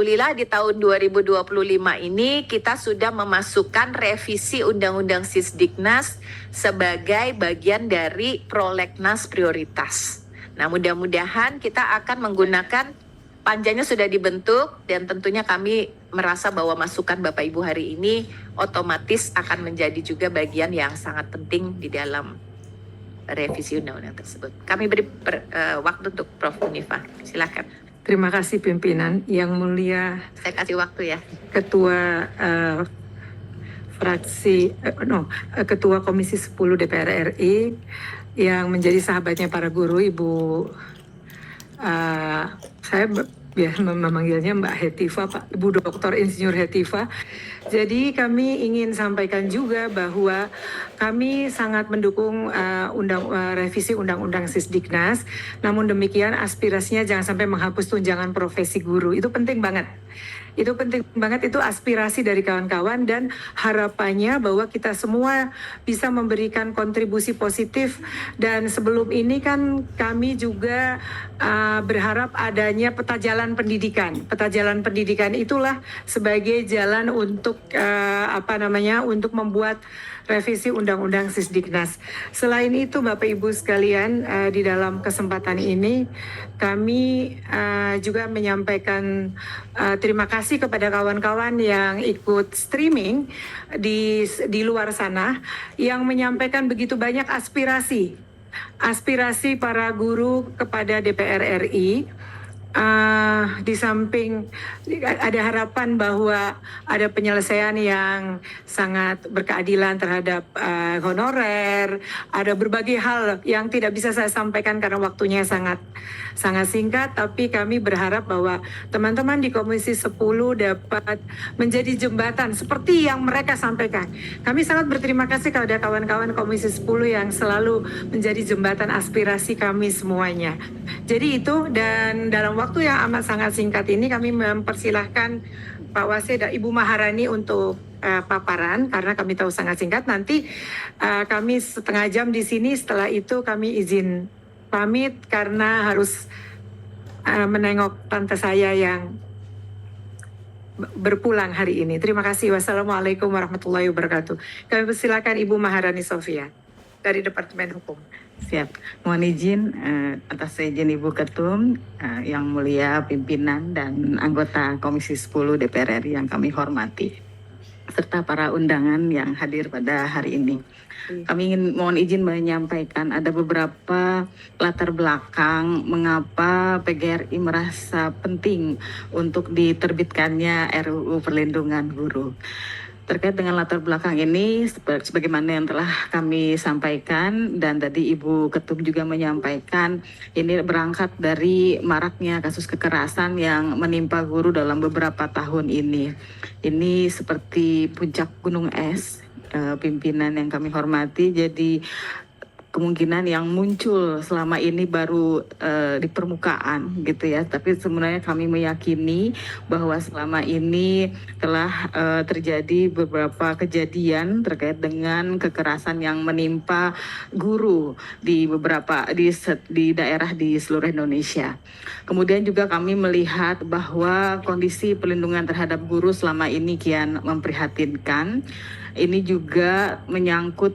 alhamdulillah di tahun 2025 ini kita sudah memasukkan revisi Undang-Undang Sisdiknas sebagai bagian dari prolegnas prioritas. Nah, mudah-mudahan kita akan menggunakan, panjanya sudah dibentuk, dan tentunya kami merasa bahwa masukan Bapak Ibu hari ini otomatis akan menjadi juga bagian yang sangat penting di dalam revisi undang-undang tersebut. Kami beri waktu untuk Prof. Unifa. Silakan. Terima kasih pimpinan. Yang mulia, saya kasih waktu ya. Ketua Ketua Komisi 10 DPR RI yang menjadi sahabatnya para guru, Ibu, saya biar memanggilnya Mbak Hetifa, Pak, Ibu Dr. Insinyur Hetifa. Jadi kami ingin sampaikan juga bahwa kami sangat mendukung revisi Undang-Undang Sisdiknas. Namun demikian aspirasinya jangan sampai menghapus tunjangan profesi guru. Itu penting banget. Itu penting banget, itu aspirasi dari kawan-kawan, dan harapannya bahwa kita semua bisa memberikan kontribusi positif. Dan sebelum ini kan kami juga berharap adanya peta jalan pendidikan. Peta jalan pendidikan itulah sebagai jalan untuk untuk membuat revisi Undang-Undang Sisdiknas. Selain itu, Bapak Ibu sekalian, di dalam kesempatan ini kami juga menyampaikan terima kasih kepada kawan-kawan yang ikut streaming di luar sana, yang menyampaikan begitu banyak aspirasi para guru kepada DPR RI. Di samping ada harapan bahwa ada penyelesaian yang sangat berkeadilan terhadap honorer, ada berbagai hal yang tidak bisa saya sampaikan karena waktunya sangat singkat, tapi kami berharap bahwa teman-teman di Komisi 10 dapat menjadi jembatan seperti yang mereka sampaikan. Kami sangat berterima kasih kepada kawan-kawan Komisi 10 yang selalu menjadi jembatan aspirasi kami semuanya. Jadi itu, dan dalam waktu yang amat sangat singkat ini kami mempersilahkan Pak Wase dan Ibu Maharani untuk paparan, karena kami tahu sangat singkat. Nanti kami setengah jam di sini, setelah itu kami izin pamit karena harus menengok tante saya yang berpulang hari ini. Terima kasih. Wassalamualaikum warahmatullahi wabarakatuh. Kami persilakan Ibu Maharani Sofia dari Departemen Hukum. Siap. Mohon izin atas izin Ibu Ketum, yang mulia pimpinan dan anggota Komisi 10 DPR RI yang kami hormati, serta para undangan yang hadir pada hari ini. Kami mohon izin menyampaikan ada beberapa latar belakang mengapa PGRI merasa penting untuk diterbitkannya RUU Perlindungan Guru. Terkait dengan latar belakang ini, sebagaimana yang telah kami sampaikan dan tadi Ibu Ketum juga menyampaikan, ini berangkat dari maraknya kasus kekerasan yang menimpa guru dalam beberapa tahun ini. Ini seperti puncak gunung es, pimpinan yang kami hormati, jadi kemungkinan yang muncul selama ini baru di permukaan gitu ya, tapi sebenarnya kami meyakini bahwa selama ini telah terjadi beberapa kejadian terkait dengan kekerasan yang menimpa guru di daerah di seluruh Indonesia. Kemudian juga kami melihat bahwa kondisi perlindungan terhadap guru selama ini kian memprihatinkan. Ini juga menyangkut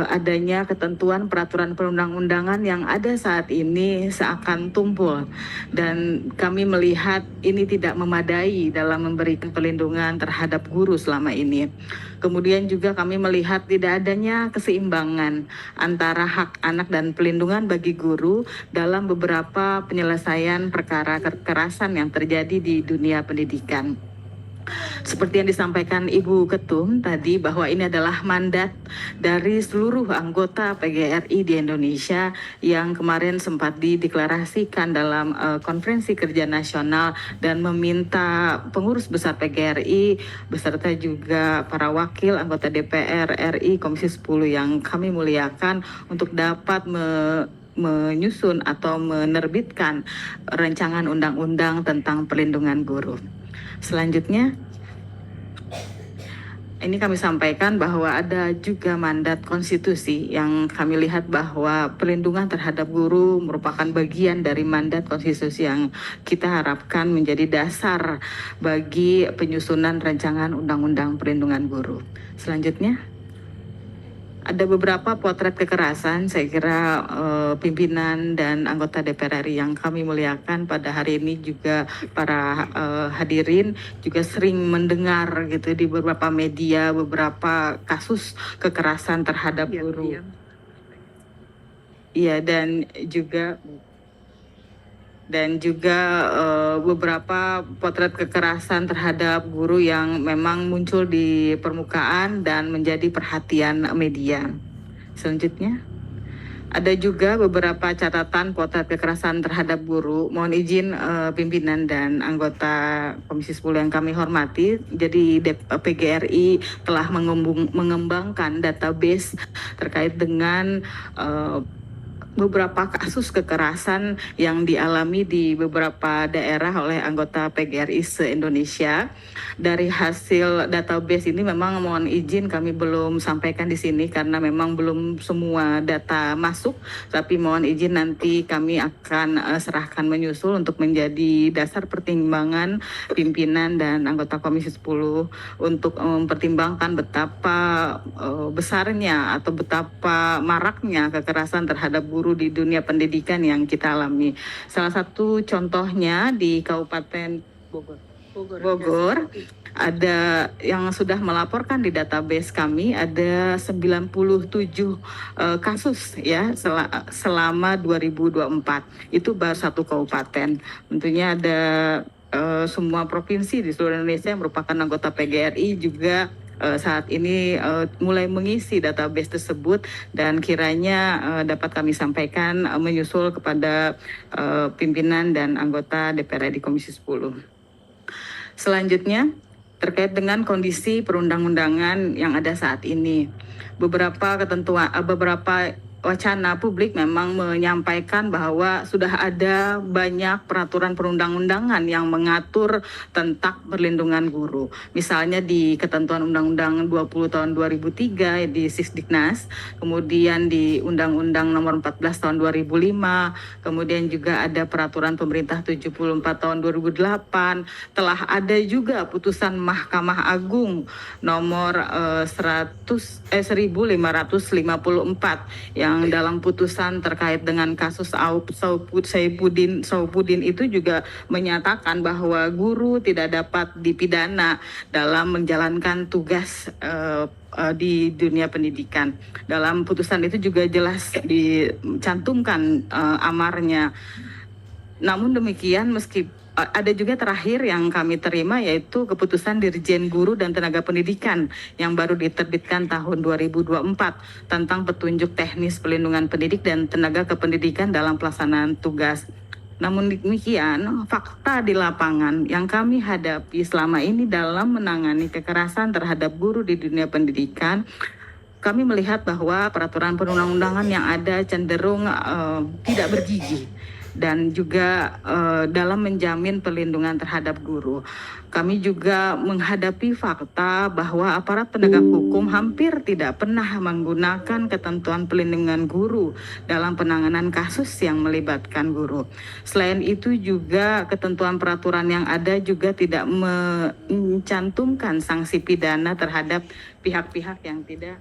adanya ketentuan peraturan perundang-undangan yang ada saat ini seakan tumpul, dan kami melihat ini tidak memadai dalam memberikan perlindungan terhadap guru selama ini. Kemudian juga kami melihat tidak adanya keseimbangan antara hak anak dan perlindungan bagi guru dalam beberapa penyelesaian perkara kekerasan yang terjadi di dunia pendidikan. Seperti yang disampaikan Ibu Ketum tadi, bahwa ini adalah mandat dari seluruh anggota PGRI di Indonesia yang kemarin sempat dideklarasikan dalam konferensi kerja nasional, dan meminta pengurus besar PGRI beserta juga para wakil anggota DPR RI Komisi 10 yang kami muliakan untuk dapat menyusun atau menerbitkan rancangan undang-undang tentang perlindungan guru. Selanjutnya, Ini kami sampaikan bahwa ada juga mandat konstitusi yang kami lihat bahwa perlindungan terhadap guru merupakan bagian dari mandat konstitusi yang kita harapkan menjadi dasar bagi penyusunan rancangan undang-undang perlindungan guru. Selanjutnya, ada beberapa potret kekerasan, saya kira pimpinan dan anggota DPR RI yang kami muliakan pada hari ini juga para hadirin juga sering mendengar gitu di beberapa media beberapa kasus kekerasan terhadap guru. Iya, dan juga beberapa potret kekerasan terhadap guru yang memang muncul di permukaan dan menjadi perhatian media. Selanjutnya, ada juga beberapa catatan potret kekerasan terhadap guru. Mohon izin pimpinan dan anggota Komisi 10 yang kami hormati. Jadi PGRI telah mengembangkan database terkait dengan beberapa kasus kekerasan yang dialami di beberapa daerah oleh anggota PGRI se-Indonesia. Dari hasil database ini memang mohon izin kami belum sampaikan di sini karena memang belum semua data masuk, tapi mohon izin nanti kami akan serahkan menyusul untuk menjadi dasar pertimbangan pimpinan dan anggota Komisi 10 untuk mempertimbangkan betapa besarnya atau betapa maraknya kekerasan terhadap guru di dunia pendidikan yang kita alami. Salah satu contohnya di Kabupaten Bogor ada yang sudah melaporkan di database kami ada 97 kasus ya selama 2024. Itu baru satu kabupaten. Tentunya ada semua provinsi di seluruh Indonesia yang merupakan anggota PGRI juga saat ini mulai mengisi database tersebut dan kiranya dapat kami sampaikan menyusul kepada pimpinan dan anggota DPR RI Komisi 10. Selanjutnya, terkait dengan kondisi perundang-undangan yang ada saat ini. Beberapa wacana publik memang menyampaikan bahwa sudah ada banyak peraturan perundang-undangan yang mengatur tentang perlindungan guru. Misalnya di ketentuan Undang-Undang 20 tahun 2003 di Sisdiknas, kemudian di Undang-Undang nomor 14 tahun 2005, kemudian juga ada peraturan pemerintah 74 tahun 2008, telah ada juga putusan Mahkamah Agung nomor 1554 yang dalam putusan terkait dengan kasus Saifuddin itu juga menyatakan bahwa guru tidak dapat dipidana dalam menjalankan tugas di dunia pendidikan. Dalam putusan itu juga jelas dicantumkan amarnya. Namun demikian meski ada juga terakhir yang kami terima yaitu keputusan Dirjen Guru dan Tenaga Pendidikan yang baru diterbitkan tahun 2024 tentang petunjuk teknis pelindungan pendidik dan tenaga kependidikan dalam pelaksanaan tugas. Namun demikian, fakta di lapangan yang kami hadapi selama ini dalam menangani kekerasan terhadap guru di dunia pendidikan, kami melihat bahwa peraturan perundang-undangan yang ada cenderung tidak bergigi dan juga dalam menjamin perlindungan terhadap guru. Kami juga menghadapi fakta bahwa aparat penegak hukum hampir tidak pernah menggunakan ketentuan perlindungan guru dalam penanganan kasus yang melibatkan guru. Selain itu juga ketentuan peraturan yang ada juga tidak mencantumkan sanksi pidana terhadap pihak-pihak yang tidak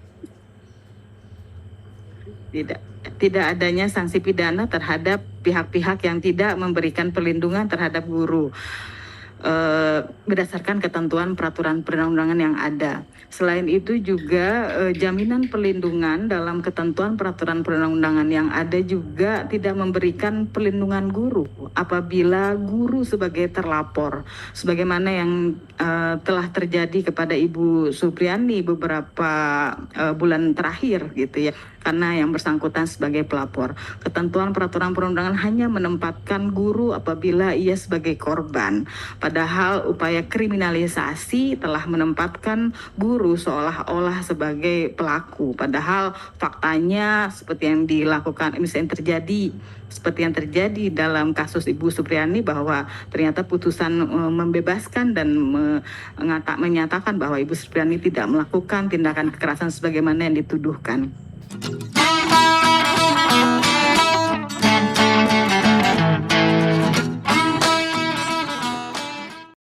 adanya sanksi pidana terhadap pihak-pihak yang tidak memberikan perlindungan terhadap guru berdasarkan ketentuan peraturan perundang-undangan yang ada. Selain itu juga jaminan perlindungan dalam ketentuan peraturan perundang-undangan yang ada juga tidak memberikan perlindungan guru apabila guru sebagai terlapor, sebagaimana yang telah terjadi kepada Ibu Supriani beberapa bulan terakhir gitu ya, karena yang bersangkutan sebagai pelapor. Ketentuan peraturan perundangan hanya menempatkan guru apabila ia sebagai korban. Padahal upaya kriminalisasi telah menempatkan guru seolah-olah sebagai pelaku. Padahal faktanya seperti yang dilakukan, misalnya seperti yang terjadi dalam kasus Ibu Supriyani, bahwa ternyata putusan membebaskan dan menyatakan bahwa Ibu Supriyani tidak melakukan tindakan kekerasan sebagaimana yang dituduhkan.